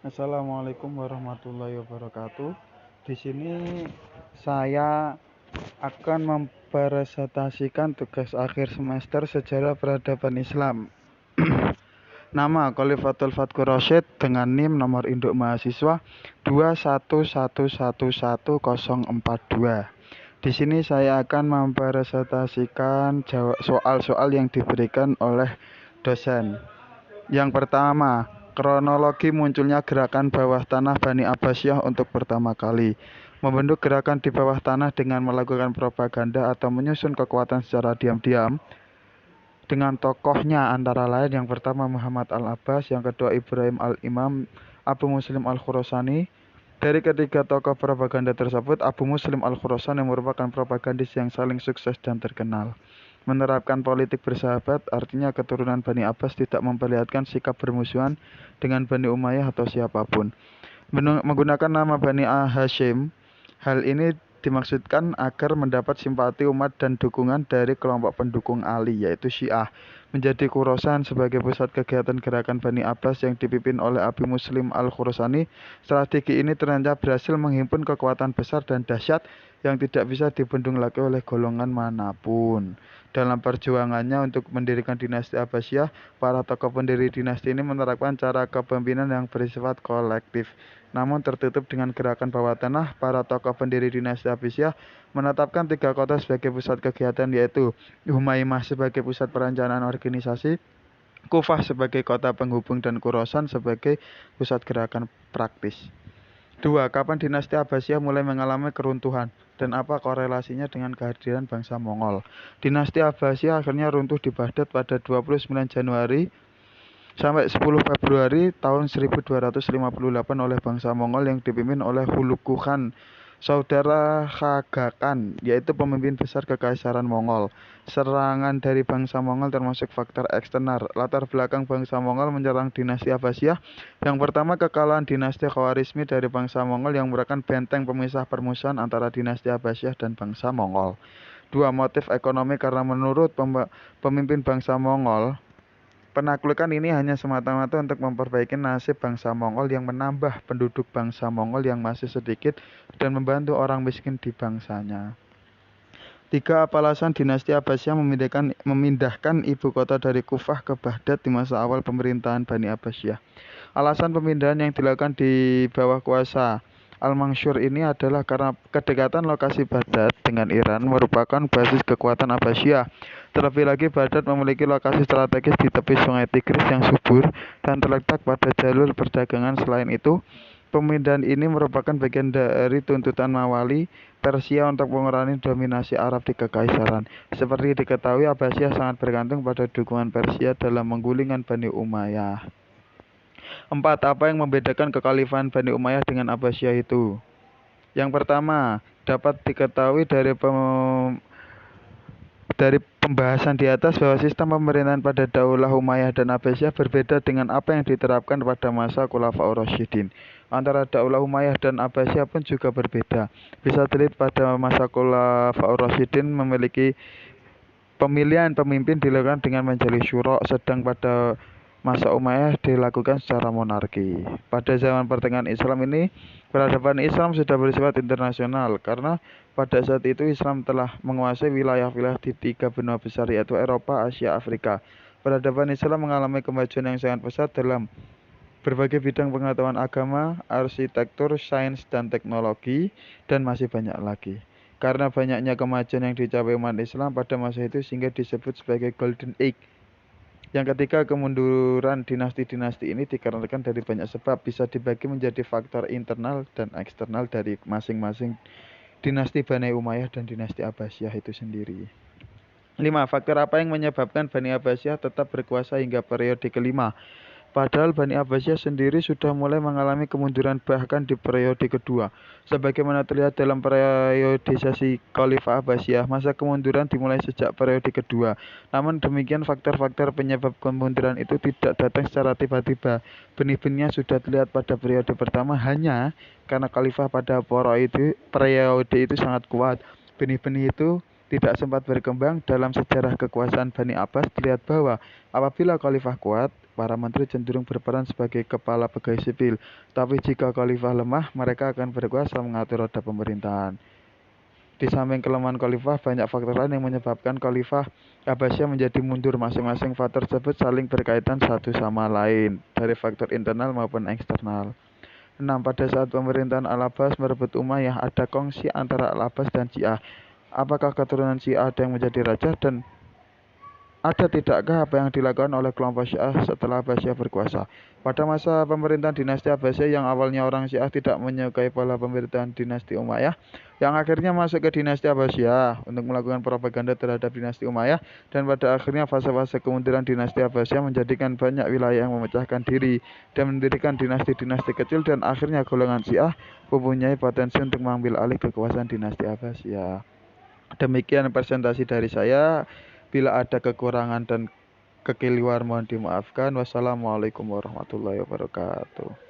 Assalamualaikum warahmatullahi wabarakatuh. Di sini saya akan mempresentasikan tugas akhir semester Sejarah Peradaban Islam. Nama Khalifatul Fatkur Rasyid dengan NIM nomor induk mahasiswa 211111042. Di sini saya akan mempresentasikan soal-soal yang diberikan oleh dosen. Yang pertama, kronologi munculnya gerakan bawah tanah Bani Abbasiyah untuk pertama kali. Membentuk gerakan di bawah tanah dengan melakukan propaganda atau menyusun kekuatan secara diam-diam dengan tokohnya antara lain yang pertama Muhammad Al-Abbas, yang kedua Ibrahim Al-Imam, Abu Muslim Al-Khurasani. Dari ketiga tokoh propaganda tersebut, Abu Muslim Al-Khurasani merupakan propagandis yang saling sukses dan terkenal. Menerapkan politik bersahabat, artinya keturunan Bani Abbas tidak memperlihatkan sikap bermusuhan dengan Bani Umayyah atau siapapun. Menggunakan nama Bani Hashim, hal ini dimaksudkan agar mendapat simpati umat dan dukungan dari kelompok pendukung Ali, yaitu Syiah. Menjadi Khurasan sebagai pusat kegiatan gerakan Bani Abbas yang dipimpin oleh Abu Muslim Al-Khurasani, strategi ini ternyata berhasil menghimpun kekuatan besar dan dahsyat yang tidak bisa dibendung lagi oleh golongan manapun. Dalam perjuangannya untuk mendirikan dinasti Abbasiyah, para tokoh pendiri dinasti ini menerapkan cara kepemimpinan yang bersifat kolektif. Namun tertutup dengan gerakan bawah tanah, para tokoh pendiri dinasti Abbasiyah menetapkan 3 kota sebagai pusat kegiatan, yaitu Humaimah sebagai pusat perencanaan organisasi, Kufah sebagai kota penghubung, dan Khurasan sebagai pusat gerakan praktis. 2. Kapan dinasti Abbasiyah mulai mengalami keruntuhan dan apa korelasinya dengan kehadiran bangsa Mongol? Dinasti Abbasiyah akhirnya runtuh di Baghdad pada 29 Januari sampai 10 Februari tahun 1258 oleh bangsa Mongol yang dipimpin oleh Hulagu Khan, saudara Khaga Khan, yaitu pemimpin besar Kekaisaran Mongol. Serangan dari bangsa Mongol termasuk faktor eksternal. Latar belakang bangsa Mongol menyerang dinasti Abbasiyah. Yang pertama, kekalahan dinasti Khawarizmi dari bangsa Mongol yang merupakan benteng pemisah permusuhan antara dinasti Abbasiyah dan bangsa Mongol. 2. Motif ekonomi, karena menurut pemimpin bangsa Mongol, penaklukan ini hanya semata-mata untuk memperbaiki nasib bangsa Mongol yang menambah penduduk bangsa Mongol yang masih sedikit dan membantu orang miskin di bangsanya. 3. Apa alasan dinasti Abbasiyah memindahkan ibu kota dari Kufah ke Baghdad di masa awal pemerintahan Bani Abbasiyah? Alasan pemindahan yang dilakukan di bawah kuasa Al-Mansur ini adalah karena kedekatan lokasi Baghdad dengan Iran merupakan basis kekuatan Abbasiyah. Terlebih lagi, Baghdad memiliki lokasi strategis di tepi sungai Tigris yang subur dan terletak pada jalur perdagangan. Selain itu, pemindahan ini merupakan bagian dari tuntutan Mawali Persia untuk mengurangi dominasi Arab di Kekaisaran. Seperti diketahui, Abbasiyah sangat bergantung pada dukungan Persia dalam menggulingkan Bani Umayyah. 4. Apa yang membedakan kekhalifahan Bani Umayyah dengan Abbasiyah itu? Yang pertama, dapat diketahui dari pembahasan di atas bahwa sistem pemerintahan pada Daulah Umayyah dan Abbasiyah berbeda dengan apa yang diterapkan pada masa Khulafaur Rasyidin. Antara Daulah Umayyah dan Abbasiyah pun juga berbeda. Bisa dilihat pada masa Khulafaur Rasyidin memiliki pemilihan pemimpin dilakukan dengan majelis syuro, sedang pada masa Umayyah dilakukan secara monarki. Pada zaman pertengahan Islam ini, peradaban Islam sudah bersifat internasional karena pada saat itu Islam telah menguasai wilayah-wilayah di 3 benua besar, yaitu Eropa, Asia, Afrika. Peradaban Islam mengalami kemajuan yang sangat pesat dalam berbagai bidang pengetahuan agama, arsitektur, sains, dan teknologi, dan masih banyak lagi. Karena banyaknya kemajuan yang dicapai umat Islam pada masa itu sehingga disebut sebagai Golden Age. Yang ketiga, kemunduran dinasti-dinasti ini dikarenakan dari banyak sebab, bisa dibagi menjadi faktor internal dan eksternal dari masing-masing dinasti Bani Umayyah dan dinasti Abbasiyah itu sendiri. 5. Faktor apa yang menyebabkan Bani Abbasiyah tetap berkuasa hingga periode kelima? Padahal Bani Abbasiyah sendiri sudah mulai mengalami kemunduran bahkan di periode kedua. Sebagaimana terlihat dalam periodisasi Khalifah Abbasiyah, masa kemunduran dimulai sejak periode kedua. Namun demikian, faktor-faktor penyebab kemunduran itu tidak datang secara tiba-tiba. Benih-benihnya sudah terlihat pada periode pertama hanya karena Khalifah pada periode itu sangat kuat. Benih-benih itu tidak sempat berkembang. Dalam sejarah kekuasaan Bani Abbas terlihat bahwa apabila Khalifah kuat, para menteri cenderung berperan sebagai kepala pegawai sipil. Tapi jika khalifah lemah, mereka akan berkuasa mengatur roda pemerintahan. Di samping kelemahan khalifah, banyak faktor lain yang menyebabkan khalifah Abbasiyah menjadi mundur. Masing-masing faktor tersebut saling berkaitan satu sama lain, dari faktor internal maupun eksternal. 6. Pada saat pemerintahan Al-Abbas merebut Umayyah, ada kongsi antara Al-Abbas dan Syiah. Apakah keturunan Syiah ada yang menjadi raja, dan ada tidakkah apa yang dilakukan oleh kelompok Syiah setelah Abbasiyah berkuasa? Pada masa pemerintahan dinasti Abbasiyah yang awalnya orang Syiah tidak menyukai pola pemerintahan dinasti Umayyah, yang akhirnya masuk ke dinasti Abbasiyah untuk melakukan propaganda terhadap dinasti Umayyah, dan pada akhirnya fase-fase kemunduran dinasti Abbasiyah menjadikan banyak wilayah yang memecahkan diri dan mendirikan dinasti-dinasti kecil, dan akhirnya golongan Syiah mempunyai potensi untuk mengambil alih kekuasaan dinasti Abbasiyah. Demikian presentasi dari saya. Bila ada kekurangan dan kekeliruan mohon dimaafkan. Wassalamualaikum warahmatullahi wabarakatuh.